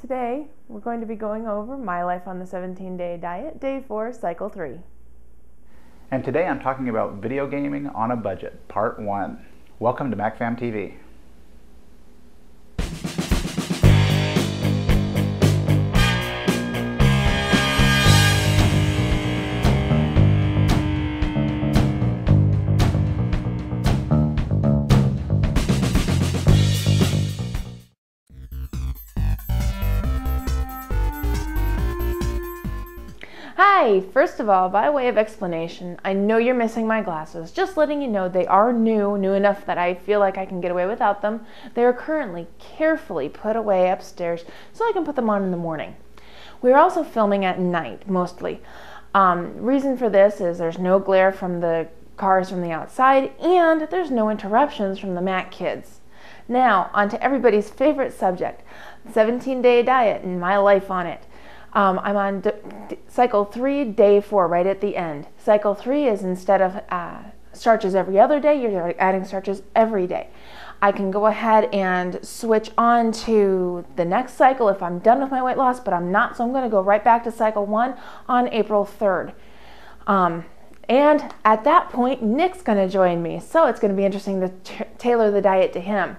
Today, we're going to be going over my life on the 17-day diet, day 4, cycle 3. And today I'm talking about video gaming on a budget, part 1. Welcome to MacFam TV. Hi! First of all, by way of explanation, I know you're missing my glasses. Just letting you know they are new enough that I feel like I can get away without them. They are currently carefully put away upstairs so I can put them on in the morning. We're also filming at night, mostly. Reason for this is there's no glare from the cars from the outside and there's no interruptions from the Mac kids. Now, on to everybody's favorite subject, 17-day diet and my life on it. I'm on cycle 3, day 4, right at the end. Cycle 3 is instead of starches every other day, you're adding starches every day. I can go ahead and switch on to the next cycle if I'm done with my weight loss, but I'm not, so I'm going to go right back to cycle 1 on April 3rd. And at that point, Nick's going to join me, so it's going to be interesting to tailor the diet to him.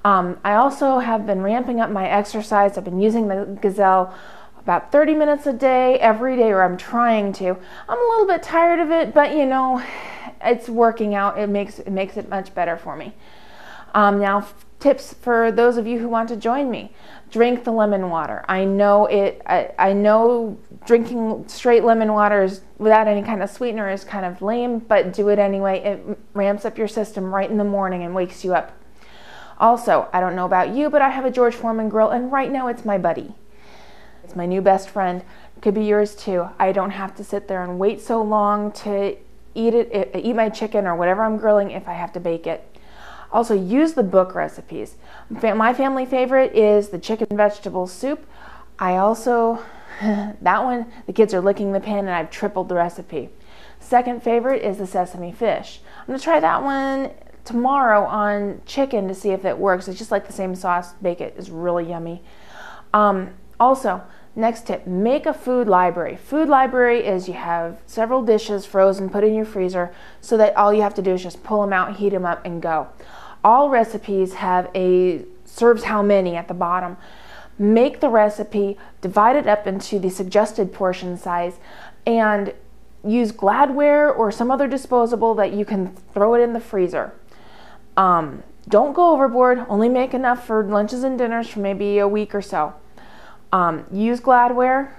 I also have been ramping up my exercise. I've been using the Gazelle about 30 minutes a day, every day, or I'm trying to. I'm a little bit tired of it, but you know, it's working out. It makes it much better for me. Now, tips for those of you who want to join me. Drink the lemon water. I know drinking straight lemon water without any kind of sweetener is kind of lame, but do it anyway. It ramps up your system right in the morning and wakes you up. Also, I don't know about you, but I have a George Foreman grill, and right now it's my buddy. It's my new best friend. Could be yours too. I don't have to sit there and wait so long to eat my chicken or whatever I'm grilling if I have to bake it. Also, use the book recipes. My family favorite is the chicken vegetable soup. I also, that one, the kids are licking the pan and I've tripled the recipe. Second favorite is the sesame fish. I'm going to try that one tomorrow on chicken to see if it works. It's just like the same sauce. Bake it. It's really yummy. Also, next tip, make a food library. Food library is you have several dishes frozen, put in your freezer, so that all you have to do is just pull them out, heat them up, and go. All recipes have a serves how many at the bottom. Make the recipe, divide it up into the suggested portion size, and use Gladware or some other disposable that you can throw it in the freezer. Don't go overboard, only make enough for lunches and dinners for maybe a week or so. Use Gladware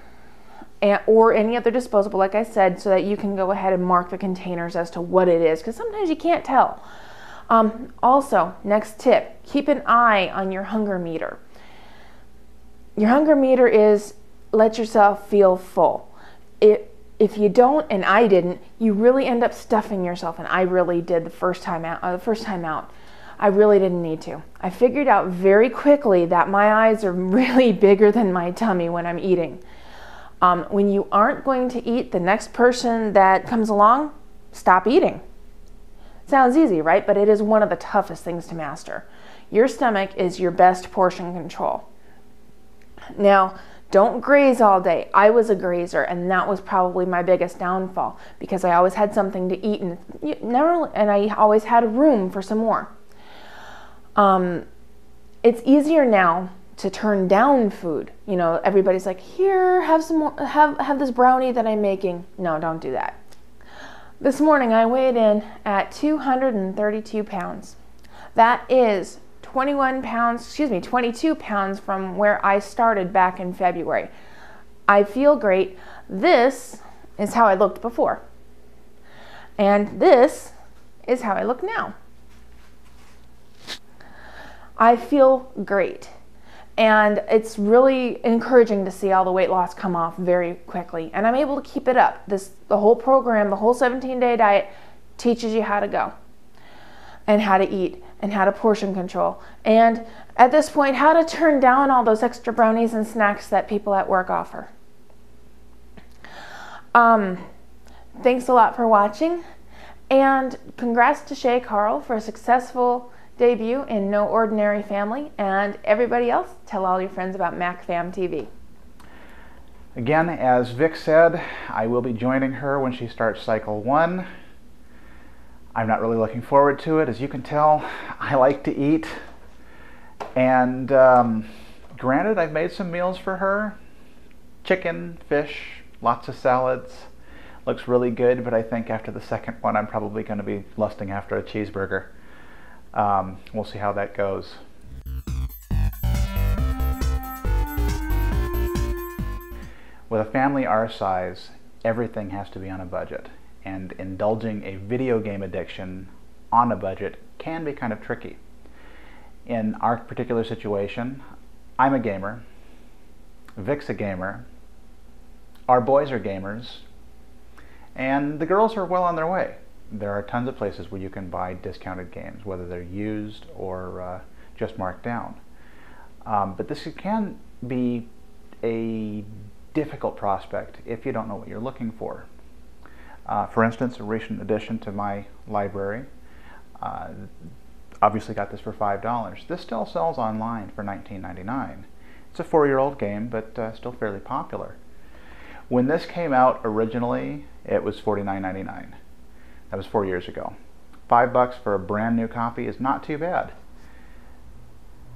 or any other disposable, like I said, so that you can go ahead and mark the containers as to what it is, because sometimes you can't tell. Also, next tip, keep an eye on your hunger meter. Your hunger meter is let yourself feel full. If you don't, and I didn't, you really end up stuffing yourself, and I really did the first time out. I really didn't need to. I figured out very quickly that my eyes are really bigger than my tummy when I'm eating. When you aren't going to eat the next person that comes along, stop eating. Sounds easy, right? But it is one of the toughest things to master. Your stomach is your best portion control. Now, don't graze all day. I was a grazer, and that was probably my biggest downfall because I always had something to eat, and I always had room for some more. It's easier now to turn down food. You know, everybody's like, here, have some more, have this brownie that I'm making. No, don't do that. This morning I weighed in at 232 pounds. That is 22 pounds from where I started back in February. I feel great. This is how I looked before. And this is how I look now. I feel great, and it's really encouraging to see all the weight loss come off very quickly, and I'm able to keep it up. The whole program, the whole 17-day diet teaches you how to go and how to eat and how to portion control, and at this point, how to turn down all those extra brownies and snacks that people at work offer. Thanks a lot for watching, and congrats to Shay Carl for a successful debut in No Ordinary Family, and everybody else, tell all your friends about MacFam TV. Again, as Vic said, I will be joining her when she starts cycle 1. I'm not really looking forward to it. As you can tell, I like to eat. And granted, I've made some meals for her. Chicken, fish, lots of salads. Looks really good, but I think after the second one, I'm probably going to be lusting after a cheeseburger. We'll see how that goes. With a family our size, everything has to be on a budget, and indulging a video game addiction on a budget can be kind of tricky. In our particular situation, I'm a gamer, Vic's a gamer, our boys are gamers, and the girls are well on their way. There are tons of places where you can buy discounted games, whether they're used or just marked down. But this can be a difficult prospect if you don't know what you're looking for. For instance, a recent addition to my library, obviously got this for $5. This still sells online for $19.99. It's a 4-year-old game, but still fairly popular. When this came out originally, it was $49.99. That was 4 years ago. $5 for a brand new copy is not too bad.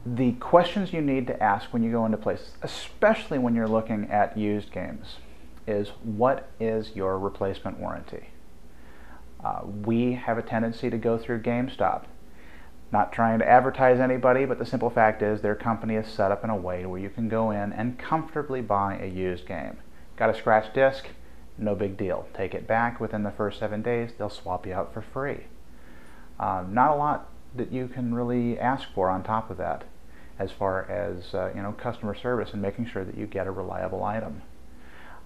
The questions you need to ask when you go into places, especially when you're looking at used games, is what is your replacement warranty? We have a tendency to go through GameStop. Not trying to advertise anybody, but the simple fact is their company is set up in a way where you can go in and comfortably buy a used game. Got a scratch disc? No big deal. Take it back within the first 7 days, they'll swap you out for free. Not a lot that you can really ask for on top of that, as far as customer service and making sure that you get a reliable item.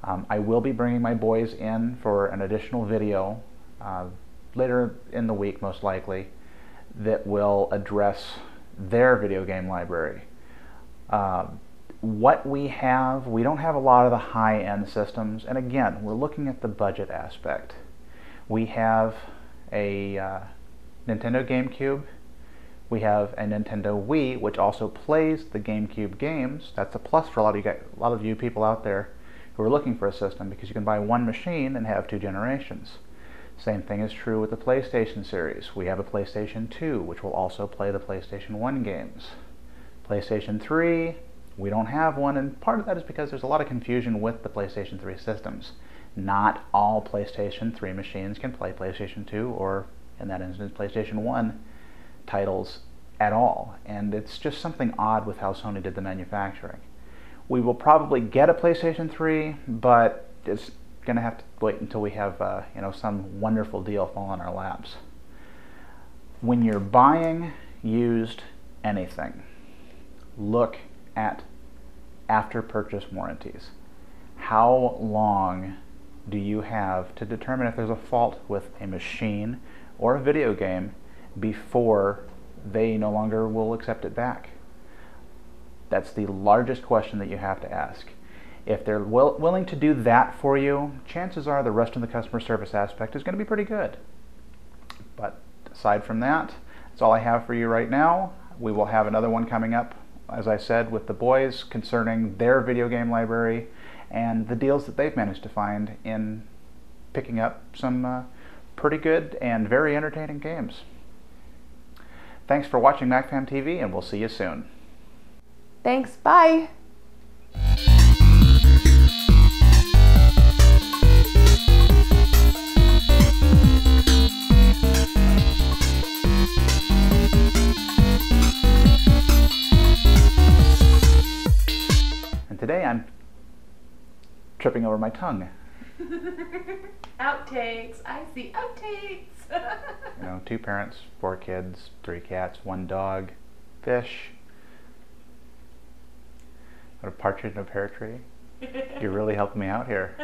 I will be bringing my boys in for an additional video later in the week, most likely, that will address their video game library. What we have, we don't have a lot of the high-end systems, and again, we're looking at the budget aspect. We have a Nintendo GameCube. We have a Nintendo Wii, which also plays the GameCube games. That's a plus for a lot of you people out there who are looking for a system, because you can buy one machine and have 2 generations. Same thing is true with the PlayStation series. We have a PlayStation 2, which will also play the PlayStation 1 games. PlayStation 3, we don't have one, and part of that is because there's a lot of confusion with the PlayStation 3 systems. Not all PlayStation 3 machines can play PlayStation 2, or in that instance, PlayStation 1 titles at all, and it's just something odd with how Sony did the manufacturing. We will probably get a PlayStation 3, but it's going to have to wait until we have some wonderful deal fall on our laps. When you're buying used anything, look at after purchase warranties. How long do you have to determine if there's a fault with a machine or a video game before they no longer will accept it back? That's the largest question that you have to ask. If they're willing to do that for you, chances are the rest of the customer service aspect is going to be pretty good. But aside from that, that's all I have for you right now. We will have another one coming up, as I said, with the boys concerning their video game library and the deals that they've managed to find in picking up some pretty good and very entertaining games. Thanks for watching MacFam TV, and we'll see you soon. Thanks, bye! And today I'm tripping over my tongue. Outtakes. I see outtakes. 2 parents, 4 kids, 3 cats, 1 dog, fish, a partridge in a pear tree. You're really helping me out here.